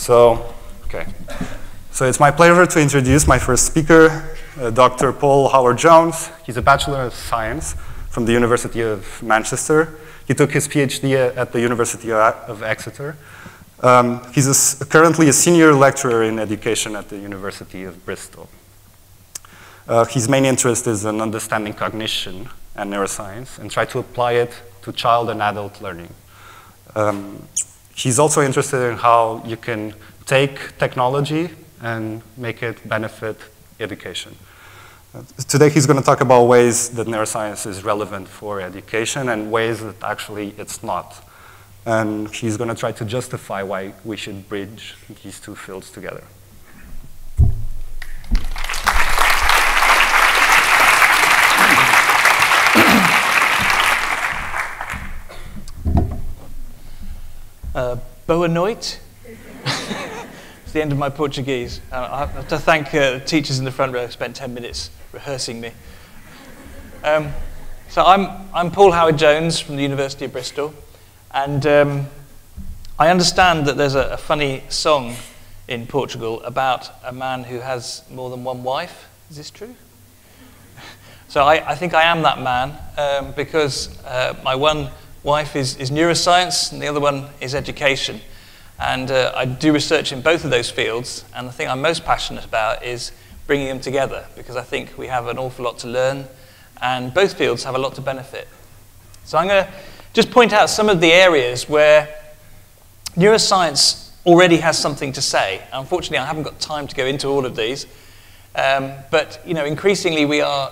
Okay. So it's my pleasure to introduce my first speaker, Dr. Paul Howard-Jones. He's a Bachelor of Science from the University of Manchester. He took his PhD at the University of Exeter. He's currently a senior lecturer in education at the University of Bristol. His main interest is in understanding cognition and neuroscience and try to apply it to child and adult learning. He's also interested in how you can take technology and make it benefit education. Today he's going to talk about ways that neuroscience is relevant for education and ways that actually it's not. And he's going to try to justify why we should bridge these two fields together. Boa noite. It's the end of my Portuguese. I have to thank the teachers in the front row who spent 10 minutes rehearsing me. So I'm Paul Howard-Jones from the University of Bristol, and I understand that there's a funny song in Portugal about a man who has more than one wife. Is this true? So I think I am that man because my one wife is neuroscience and the other one is education. And I do research in both of those fields, and the thing I'm most passionate about is bringing them together, because I think we have an awful lot to learn, and both fields have a lot to benefit. So I'm going to just point out some of the areas where neuroscience already has something to say. Unfortunately, I haven't got time to go into all of these, but increasingly we are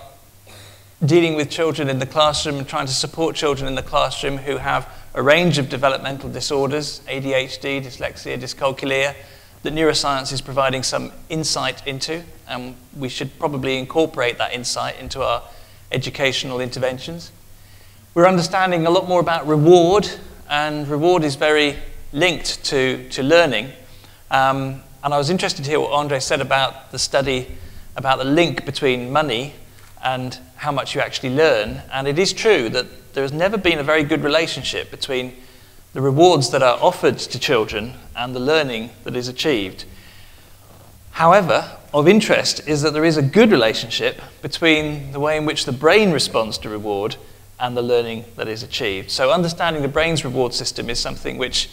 dealing with children in the classroom and trying to support children in the classroom who have a range of developmental disorders, ADHD, dyslexia, dyscalculia, that neuroscience is providing some insight into, and we should probably incorporate that insight into our educational interventions. We're understanding a lot more about reward, and reward is very linked to learning. And I was interested to hear what Andre said about the study about the link between money and how much you actually learn. And it is true that there has never been a very good relationship between the rewards that are offered to children and the learning that is achieved. However, of interest is that there is a good relationship between the way in which the brain responds to reward and the learning that is achieved. So understanding the brain's reward system is something which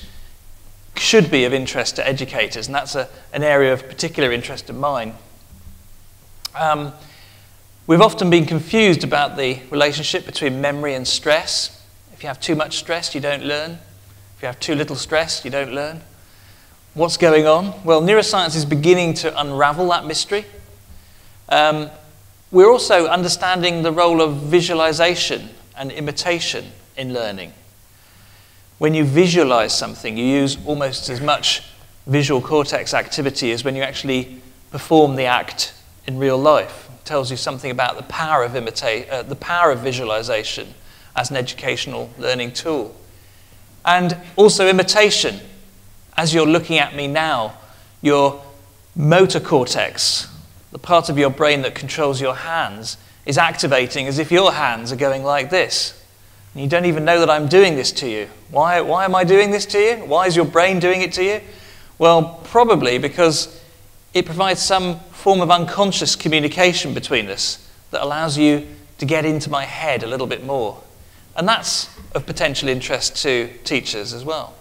should be of interest to educators, and that's an area of particular interest of mine. We've often been confused about the relationship between memory and stress. If you have too much stress, you don't learn. If you have too little stress, you don't learn. What's going on? Well, neuroscience is beginning to unravel that mystery. We're also understanding the role of visualization and imitation in learning. When you visualize something, you use almost as much visual cortex activity as when you actually perform the act in real life. Tells you something about the power of visualization as an educational learning tool. And also imitation. As you're looking at me now, your motor cortex, the part of your brain that controls your hands, is activating as if your hands are going like this. And you don't even know that I'm doing this to you. Why am I doing this to you? Why is your brain doing it to you? Well, probably because it provides some form of unconscious communication between us that allows you to get into my head a little bit more. And that's of potential interest to teachers as well.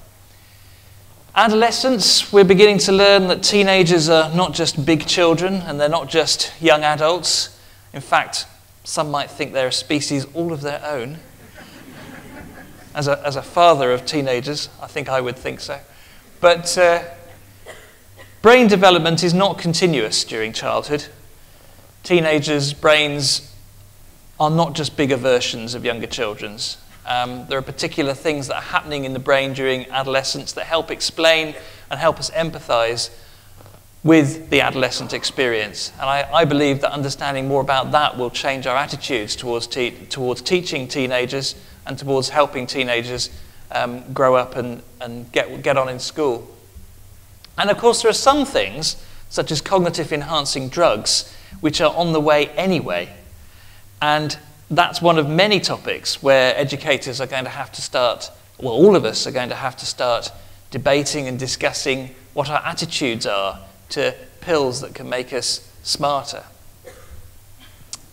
Adolescence, we're beginning to learn that teenagers are not just big children and they're not just young adults. In fact, some might think they're a species all of their own. As a father of teenagers, I think I would think so. But brain development is not continuous during childhood. Teenagers' brains are not just bigger versions of younger children's. There are particular things that are happening in the brain during adolescence that help explain and help us empathize with the adolescent experience. And I believe that understanding more about that will change our attitudes towards teaching teenagers and towards helping teenagers grow up and get on in school. And of course, there are some things, such as cognitive enhancing drugs, which are on the way anyway. And that's one of many topics where educators are going to have to start, well, all of us are going to have to start debating and discussing what our attitudes are to pills that can make us smarter,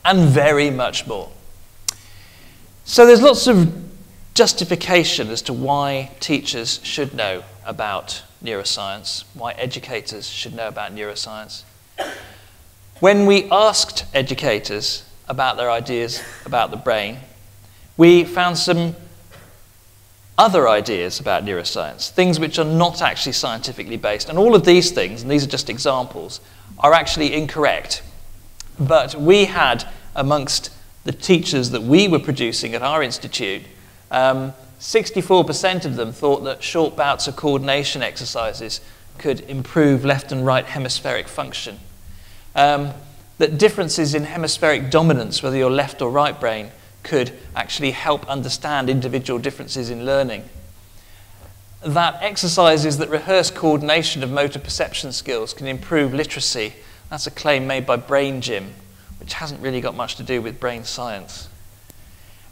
and very much more. So there's lots of justification as to why teachers should know about neuroscience, why educators should know about neuroscience. When we asked educators about their ideas about the brain, we found some other ideas about neuroscience, things which are not actually scientifically based. And all of these things, and these are just examples, are actually incorrect. But we had, amongst the teachers that we were producing at our institute, 64% of them thought that short bouts of coordination exercises could improve left and right hemispheric function. That differences in hemispheric dominance, whether your left or right brain, could actually help understand individual differences in learning. That exercises that rehearse coordination of motor perception skills can improve literacy. That's a claim made by Brain Gym, which hasn't really got much to do with brain science.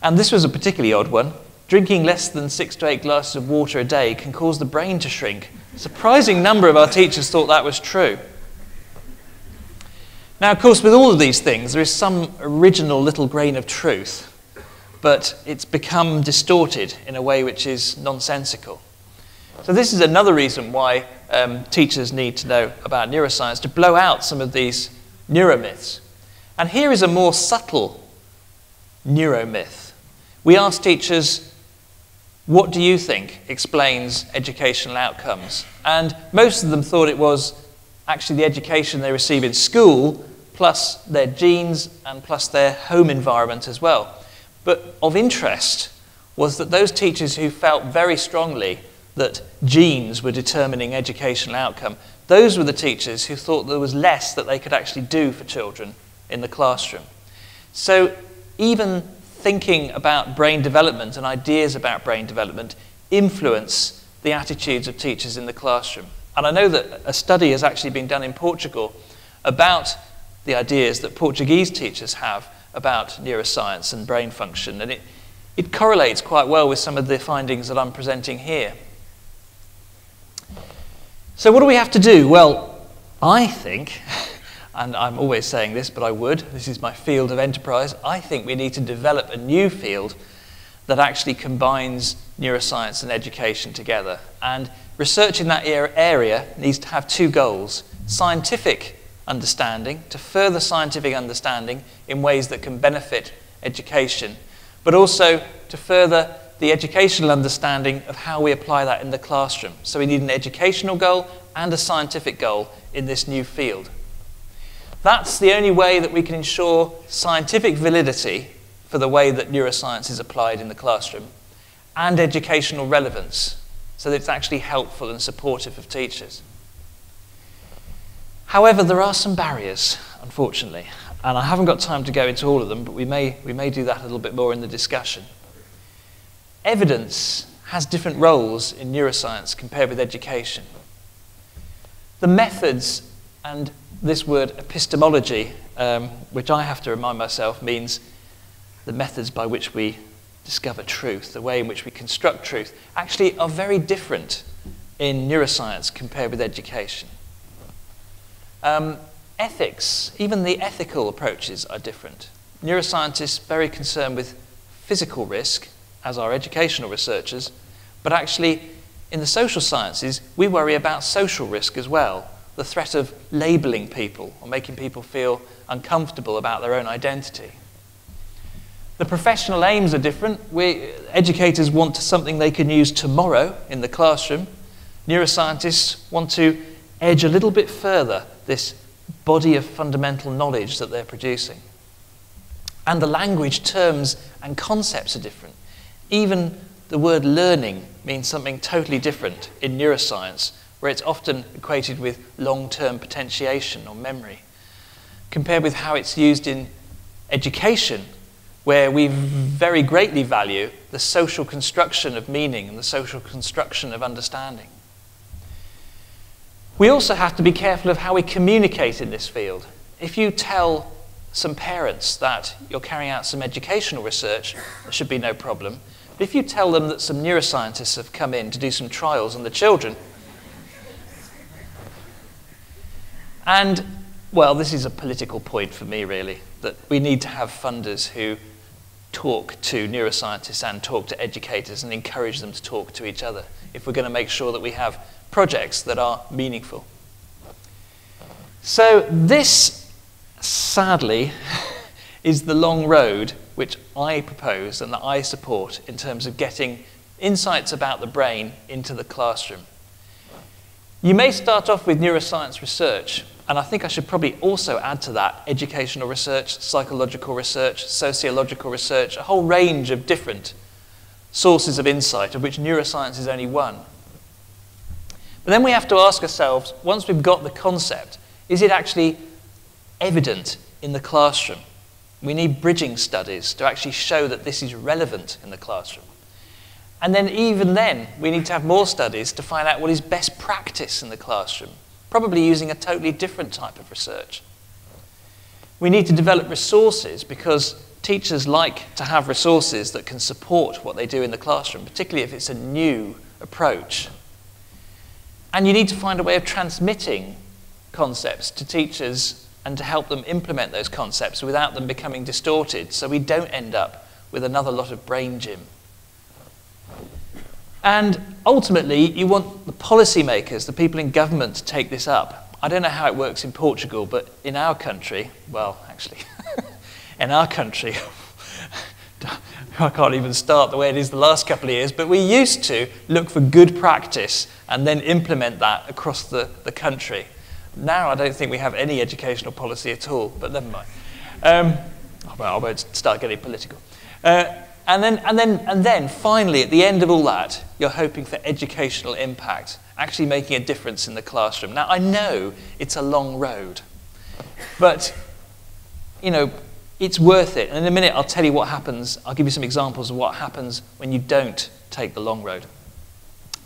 And this was a particularly odd one. Drinking less than 6 to 8 glasses of water a day can cause the brain to shrink. A surprising number of our teachers thought that was true. Now, of course, with all of these things, there is some original little grain of truth, but it's become distorted in a way which is nonsensical. So this is another reason why teachers need to know about neuroscience, to blow out some of these neuromyths. And here is a more subtle neuromyth. We asked teachers, what do you think explains educational outcomes? And most of them thought it was actually the education they receive in school, plus their genes and plus their home environment as well. But of interest was that those teachers who felt very strongly that genes were determining educational outcome, those were the teachers who thought there was less that they could actually do for children in the classroom. So even thinking about brain development and ideas about brain development influence the attitudes of teachers in the classroom. And I know that a study has actually been done in Portugal about the ideas that Portuguese teachers have about neuroscience and brain function, and it correlates quite well with some of the findings that I'm presenting here. So what do we have to do? Well, I think, and I'm always saying this, but I would, this is my field of enterprise, I think we need to develop a new field that actually combines neuroscience and education together. And research in that area needs to have 2 goals: scientific understanding, to further scientific understanding in ways that can benefit education, but also to further the educational understanding of how we apply that in the classroom. So we need an educational goal and a scientific goal in this new field. That's the only way that we can ensure scientific validity for the way that neuroscience is applied in the classroom, and educational relevance, so that it's actually helpful and supportive of teachers. However, there are some barriers, unfortunately, and I haven't got time to go into all of them, but we may do that a little bit more in the discussion. Evidence has different roles in neuroscience compared with education. The methods, and this word epistemology, which I have to remind myself means the methods by which we discover truth, the way in which we construct truth, actually are very different in neuroscience compared with education. Ethics, even the ethical approaches are different. Neuroscientists are very concerned with physical risk, as are educational researchers, but actually in the social sciences we worry about social risk as well, the threat of labeling people or making people feel uncomfortable about their own identity. The professional aims are different. Educators want something they can use tomorrow in the classroom. Neuroscientists want to edge a little bit further this body of fundamental knowledge that they're producing. And the language, terms, and concepts are different. Even the word learning means something totally different in neuroscience, where it's often equated with long-term potentiation or memory, compared with how it's used in education, where we very greatly value the social construction of meaning and the social construction of understanding. We also have to be careful of how we communicate in this field. If you tell some parents that you're carrying out some educational research, there should be no problem. But if you tell them that some neuroscientists have come in to do some trials on the children, And, well, this is a political point for me, really, that we need to have funders who talk to neuroscientists and talk to educators and encourage them to talk to each other if we're going to make sure that we have projects that are meaningful. So this, sadly, is the long road which I propose and that I support in terms of getting insights about the brain into the classroom. You may start off with neuroscience research, and I think I should probably also add to that educational research, psychological research, sociological research, a whole range of different sources of insight, of which neuroscience is only one. But then we have to ask ourselves, once we've got the concept, is it actually evident in the classroom? We need bridging studies to actually show that this is relevant in the classroom. And then even then, we need to have more studies to find out what is best practice in the classroom, probably using a totally different type of research. We need to develop resources because teachers like to have resources that can support what they do in the classroom, particularly if it's a new approach. And you need to find a way of transmitting concepts to teachers and to help them implement those concepts without them becoming distorted, so we don't end up with another lot of brain gym. And ultimately, you want the policymakers, the people in government, to take this up. I don't know how it works in Portugal, but in our country, well, actually, in our country, I can't even start the way it is the last couple of years, but we used to look for good practice and then implement that across the country. Now I don't think we have any educational policy at all, but never mind. Well, I won't start getting political. And then finally, at the end of all that, you're hoping for educational impact, actually making a difference in the classroom. Now, I know it's a long road, but, you know, it's worth it. And in a minute, I'll tell you what happens. I'll give you some examples of what happens when you don't take the long road.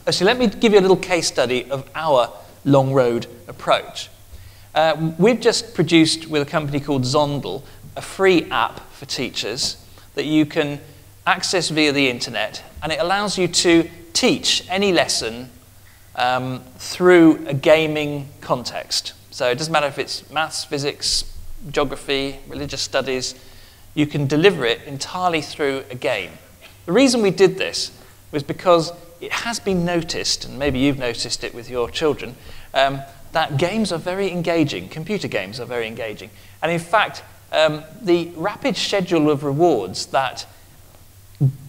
Actually, let me give you a little case study of our long road approach. We've just produced, with a company called Zondel, a free app for teachers that you can access via the internet, and it allows you to teach any lesson through a gaming context. So it doesn't matter if it's maths, physics, geography, religious studies, you can deliver it entirely through a game. The reason we did this was because it has been noticed, and maybe you've noticed it with your children, that games are very engaging, computer games are very engaging. And in fact, the rapid schedule of rewards that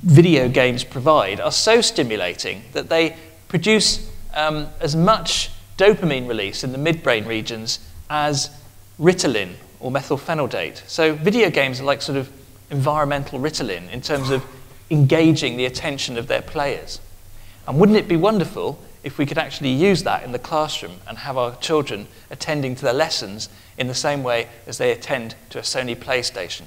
video games provide are so stimulating that they produce as much dopamine release in the midbrain regions as Ritalin or methylphenidate. So video games are like sort of environmental Ritalin in terms of engaging the attention of their players. And wouldn't it be wonderful if we could actually use that in the classroom and have our children attending to their lessons in the same way as they attend to a Sony PlayStation?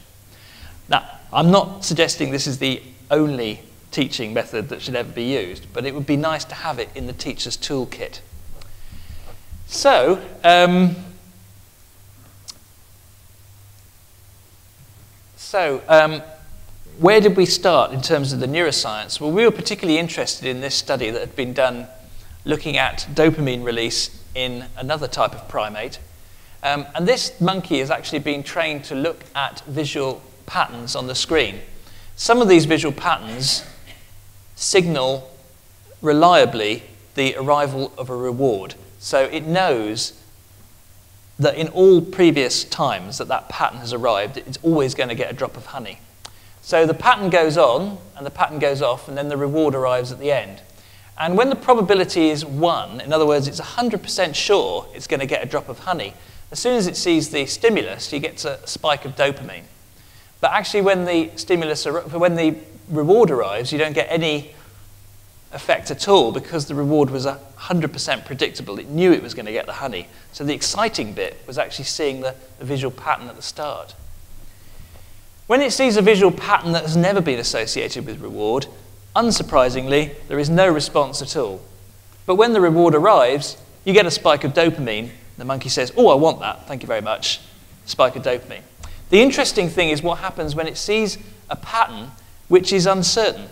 Now, I'm not suggesting this is the only teaching method that should ever be used, but it would be nice to have it in the teacher's toolkit. So, where did we start in terms of the neuroscience? Well, we were particularly interested in this study that had been done looking at dopamine release in another type of primate. And this monkey has actually been trained to look at visual patterns on the screen. Some of these visual patterns signal reliably the arrival of a reward. So it knows that in all previous times that that pattern has arrived, it's always going to get a drop of honey. So the pattern goes on, and the pattern goes off, and then the reward arrives at the end. And when the probability is 1, in other words, it's 100% sure it's going to get a drop of honey, as soon as it sees the stimulus, it gets a spike of dopamine. But actually, when the reward arrives, you don't get any effect at all because the reward was 100% predictable. It knew it was going to get the honey. So the exciting bit was actually seeing the visual pattern at the start. When it sees a visual pattern that has never been associated with reward, unsurprisingly, there is no response at all. But when the reward arrives, you get a spike of dopamine. The monkey says, "Oh, I want that, thank you very much." Spike of dopamine. The interesting thing is what happens when it sees a pattern which is uncertain.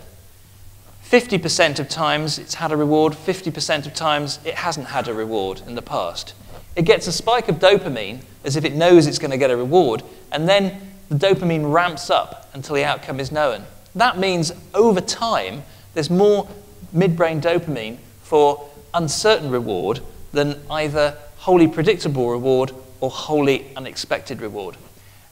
50% of times it's had a reward, 50% of times it hasn't had a reward in the past. it gets a spike of dopamine as if it knows it's going to get a reward, and then the dopamine ramps up until the outcome is known. That means over time, there's more midbrain dopamine for uncertain reward than either wholly predictable reward or wholly unexpected reward.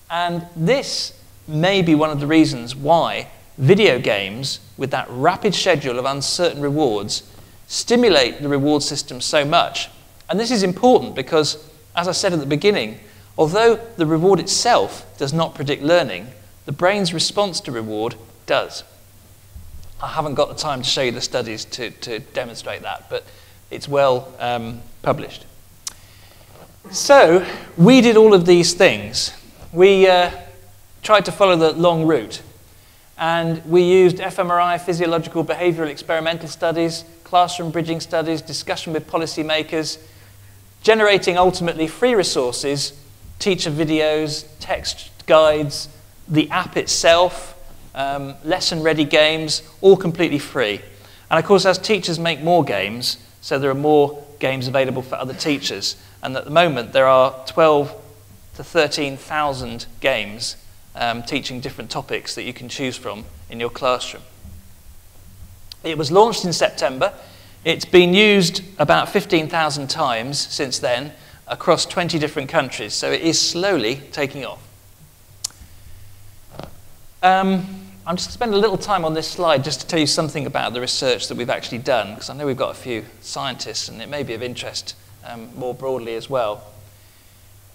And this may be one of the reasons why video games with that rapid schedule of uncertain rewards stimulate the reward system so much. And this is important because, as I said at the beginning, although the reward itself does not predict learning, the brain's response to reward does. I haven't got the time to show you the studies to demonstrate that, but it's well published. So we did all of these things. We tried to follow the long route, and we used fMRI, physiological behavioral experimental studies, classroom bridging studies, discussion with policymakers, generating ultimately free resources, teacher videos, text guides, the app itself, lesson-ready games, all completely free. And of course, as teachers make more games, so there are more games available for other teachers. And at the moment, there are 12 to 13,000 games teaching different topics that you can choose from in your classroom. It was launched in September. It's been used about 15,000 times since then across 20 different countries, so it is slowly taking off. I'm just going to spend a little time on this slide just to tell you something about the research that we've actually done, because I know we've got a few scientists and it may be of interest more broadly as well.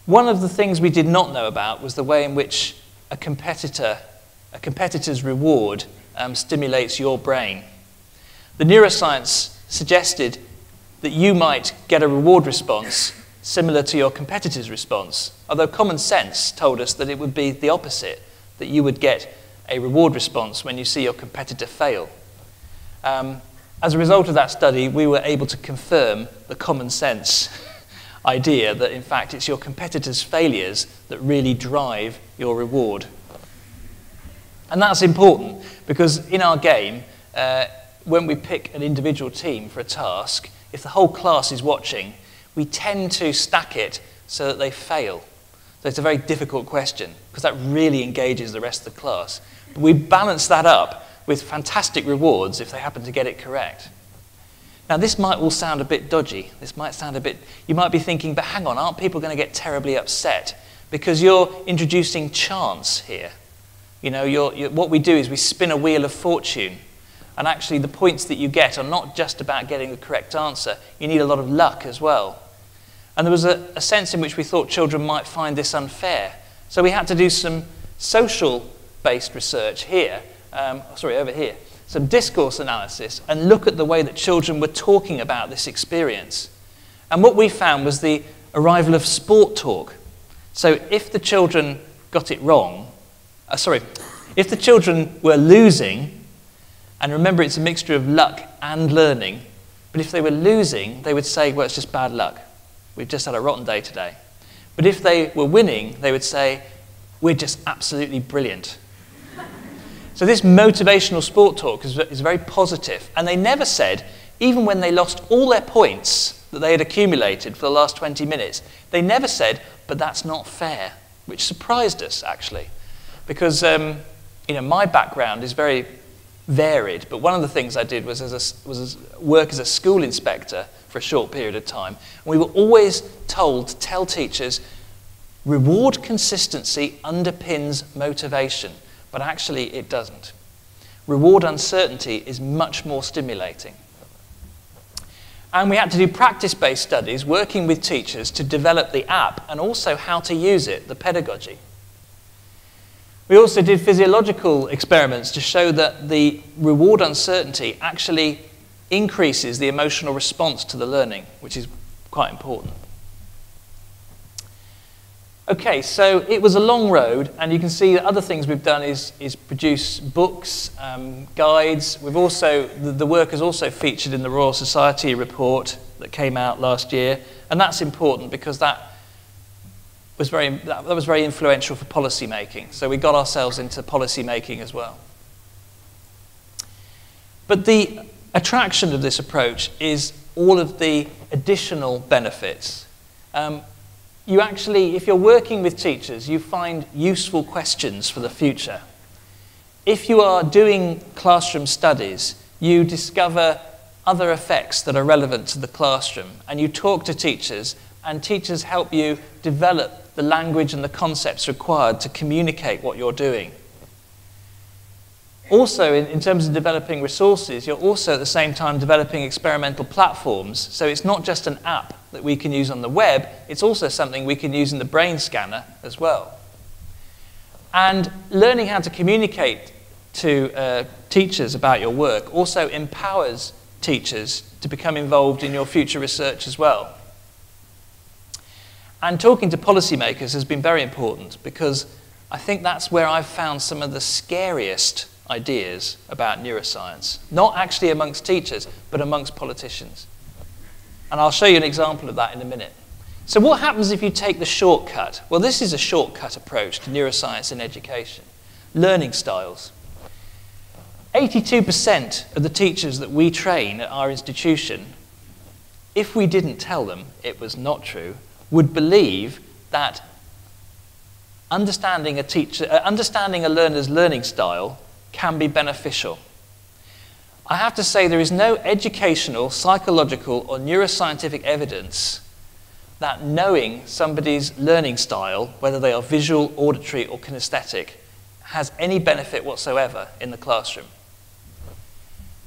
One of the things we did not know about was the way in which a competitor's reward stimulates your brain. The neuroscience suggested that you might get a reward response similar to your competitor's response, although common sense told us that it would be the opposite, that you would get a reward response when you see your competitor fail. As a result of that study, we were able to confirm the common sense idea that, in fact, it's your competitor's failures that really drive your reward. And that's important because in our game, when we pick an individual team for a task, if the whole class is watching, we tend to stack it so that they fail. So it's a very difficult question because that really engages the rest of the class. But we balance that up with fantastic rewards if they happen to get it correct. Now, this might all sound a bit dodgy. This might sound a bit... You might be thinking, but hang on, aren't people going to get terribly upset? Because you're introducing chance here. You know, what we do is we spin a wheel of fortune. And actually, the points that you get are not just about getting the correct answer. You need a lot of luck as well. And there was a sense in which we thought children might find this unfair. So we had to do some social-based research here. Over here. Some discourse analysis and look at the way that children were talking about this experience. And what we found was the arrival of sport talk. So if the children got it wrong, if the children were losing, and remember it's a mixture of luck and learning, but if they were losing, they would say, well, it's just bad luck. We've just had a rotten day today. But if they were winning, they would say, we're just absolutely brilliant. So this motivational sport talk is very positive. And they never said, even when they lost all their points that they had accumulated for the last 20 minutes, they never said, but that's not fair, which surprised us, actually. Because my background is very varied, but one of the things I did was work as a school inspector for a short period of time. And we were always told to tell teachers, reward consistency underpins motivation. But actually, it doesn't. Reward uncertainty is much more stimulating. And we had to do practice-based studies working with teachers to develop the app and also how to use it, the pedagogy. We also did physiological experiments to show that the reward uncertainty actually increases the emotional response to the learning, which is quite important. Okay, so it was a long road, and you can see that other things we've done is produce books, guides. We've also, the work is also featured in the Royal Society report that came out last year, and that's important because that was very influential for policy making. So we got ourselves into policy making as well. But the attraction of this approach is all of the additional benefits. You actually, if you're working with teachers, you find useful questions for the future. If you are doing classroom studies, you discover other effects that are relevant to the classroom, and you talk to teachers, and teachers help you develop the language and the concepts required to communicate what you're doing. Also, in terms of developing resources, you're also at the same time developing experimental platforms. So it's not just an app that we can use on the web, it's also something we can use in the brain scanner as well. And learning how to communicate to teachers about your work also empowers teachers to become involved in your future research as well. And talking to policymakers has been very important, because I think that's where I've found some of the scariest ideas about neuroscience. Not actually amongst teachers, but amongst politicians. And I'll show you an example of that in a minute. So what happens if you take the shortcut? Well, this is a shortcut approach to neuroscience in education. Learning styles. 82% of the teachers that we train at our institution, if we didn't tell them it was not true, would believe that understanding a learner's learning style can be beneficial. I have to say there is no educational, psychological, or neuroscientific evidence that knowing somebody's learning style, whether they are visual, auditory, or kinesthetic, has any benefit whatsoever in the classroom.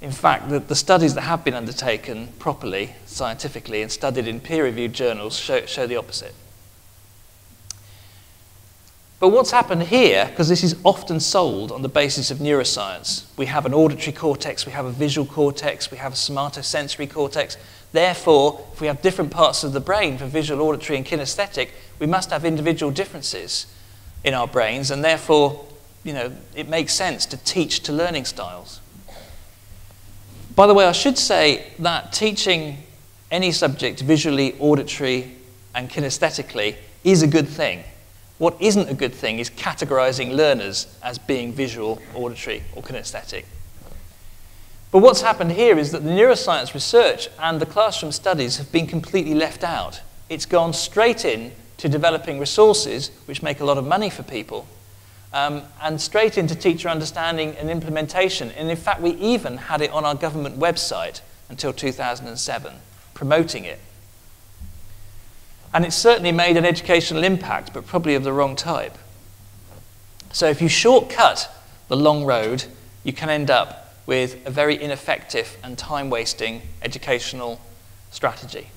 In fact, the studies that have been undertaken properly, scientifically, and studied in peer-reviewed journals show the opposite. But what's happened here, because this is often sold on the basis of neuroscience, we have an auditory cortex, we have a visual cortex, we have a somatosensory cortex. Therefore, if we have different parts of the brain for visual, auditory, and kinesthetic, we must have individual differences in our brains, and therefore, it makes sense to teach to learning styles. By the way, I should say that teaching any subject visually, auditory, and kinesthetically is a good thing. What isn't a good thing is categorizing learners as being visual, auditory, or kinesthetic. But what's happened here is that the neuroscience research and the classroom studies have been completely left out. It's gone straight in to developing resources, which make a lot of money for people, and straight into teacher understanding and implementation. And in fact, we even had it on our government website until 2007, promoting it. And it's certainly made an educational impact, but probably of the wrong type. So if you shortcut the long road, you can end up with a very ineffective and time-wasting educational strategy.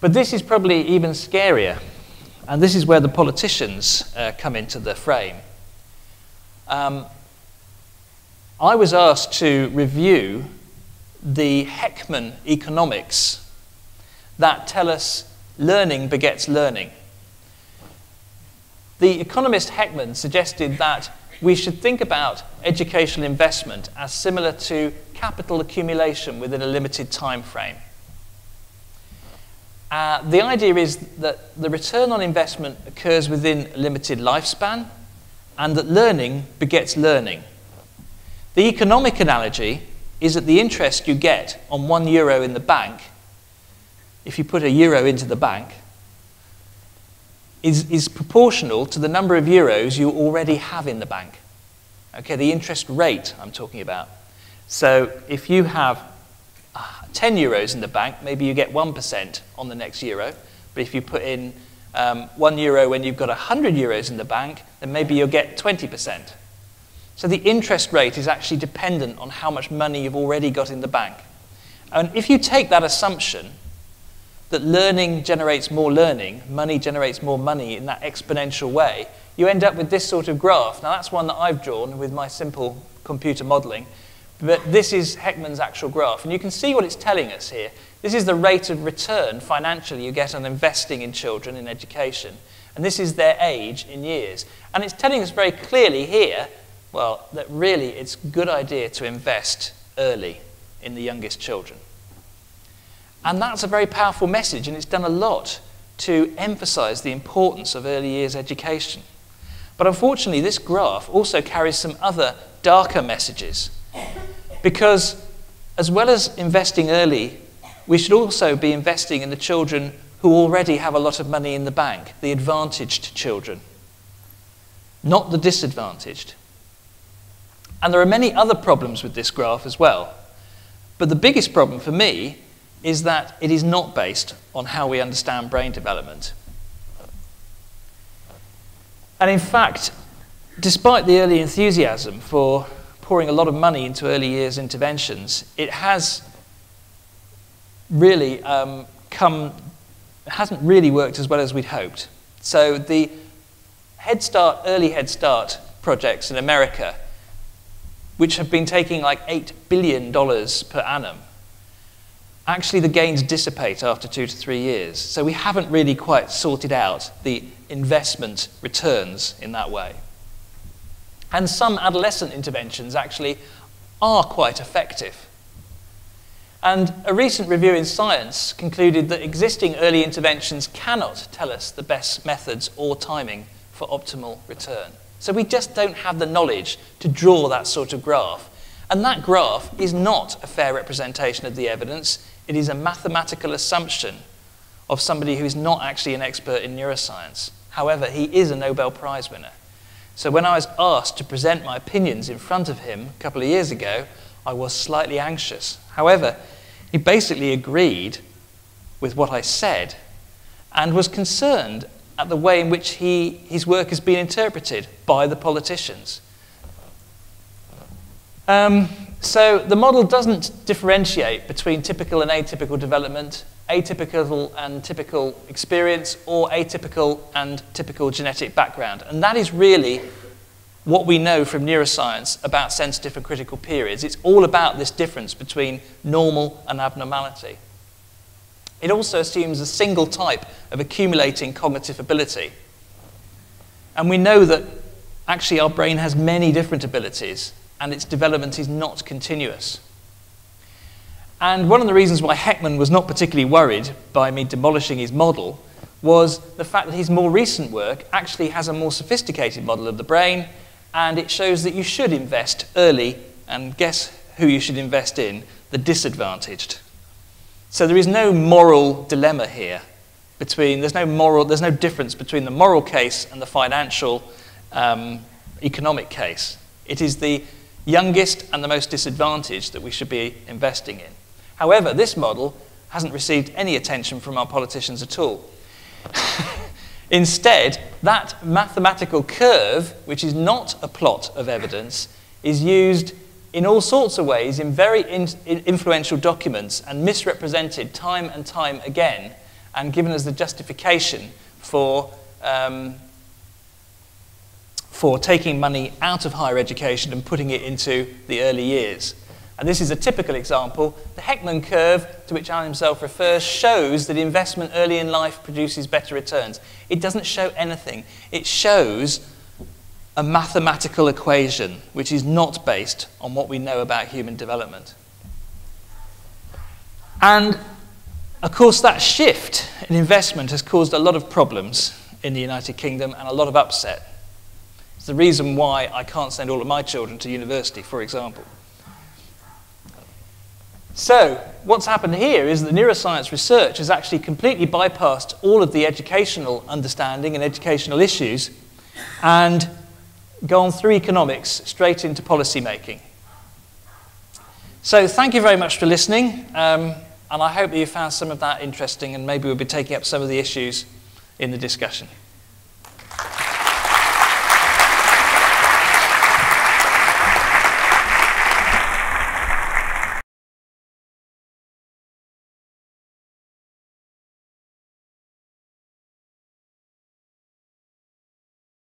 But this is probably even scarier, and this is where the politicians come into the frame. I was asked to review the Heckman economics that tell us learning begets learning. The economist Heckman suggested that we should think about educational investment as similar to capital accumulation within a limited time frame. The idea is that the return on investment occurs within a limited lifespan, and that learning begets learning. The economic analogy is that the interest you get on €1 in the bank, if you put €1 into the bank, is proportional to the number of euros you already have in the bank. Okay, the interest rate I'm talking about. So if you have 10 euros in the bank, maybe you get 1% on the next euro. But if you put in €1 when you've got 100 euros in the bank, then maybe you'll get 20%. So the interest rate is actually dependent on how much money you've already got in the bank. And if you take that assumption, that learning generates more learning, money generates more money in that exponential way, you end up with this sort of graph. Now that's one that I've drawn with my simple computer modeling, but this is Heckman's actual graph. And you can see what it's telling us here. This is the rate of return financially you get on investing in children in education. And this is their age in years. And it's telling us very clearly here, well, that really it's a good idea to invest early in the youngest children. And that's a very powerful message, and it's done a lot to emphasize the importance of early years education. But unfortunately, this graph also carries some other darker messages, because as well as investing early, we should also be investing in the children who already have a lot of money in the bank, the advantaged children, not the disadvantaged. And there are many other problems with this graph as well. But the biggest problem for me is that it is not based on how we understand brain development. And in fact, despite the early enthusiasm for pouring a lot of money into early years interventions, it has really hasn't really worked as well as we'd hoped. So the early Head Start projects in America, which have been taking like $8 billion per annum, actually the gains dissipate after 2 to 3 years. So we haven't really quite sorted out the investment returns in that way. And some adolescent interventions actually are quite effective. And a recent review in Science concluded that existing early interventions cannot tell us the best methods or timing for optimal return. So we just don't have the knowledge to draw that sort of graph. And that graph is not a fair representation of the evidence. It is a mathematical assumption of somebody who is not actually an expert in neuroscience. However, he is a Nobel Prize winner. So when I was asked to present my opinions in front of him a couple of years ago, I was slightly anxious. However, he basically agreed with what I said and was concerned at the way in which his work has been interpreted by the politicians. So the model doesn't differentiate between typical and atypical development, atypical and typical experience, or atypical and typical genetic background. And that is really what we know from neuroscience about sensitive and critical periods. It's all about this difference between normal and abnormality. It also assumes a single type of accumulating cognitive ability. And we know that actually our brain has many different abilities, and its development is not continuous. And one of the reasons why Heckman was not particularly worried by me demolishing his model was the fact that his more recent work actually has a more sophisticated model of the brain, and it shows that you should invest early, and guess who you should invest in? The disadvantaged. So there is no moral dilemma here. There's no difference between the moral case and the financial, economic case. It is the youngest and the most disadvantaged that we should be investing in. However, this model hasn't received any attention from our politicians at all. Instead, that mathematical curve, which is not a plot of evidence, is used in all sorts of ways in very influential documents and misrepresented time and time again, and given as the justification for taking money out of higher education and putting it into the early years. And this is a typical example. The Heckman curve, to which Alan himself refers, shows that investment early in life produces better returns. It doesn't show anything. It shows a mathematical equation which is not based on what we know about human development. And, of course, that shift in investment has caused a lot of problems in the United Kingdom and a lot of upset. It's the reason why I can't send all of my children to university, for example. So, what's happened here is that neuroscience research has actually completely bypassed all of the educational understanding and educational issues and gone through economics straight into policy making. So, thank you very much for listening, and I hope that you found some of that interesting, and maybe we'll be taking up some of the issues in the discussion.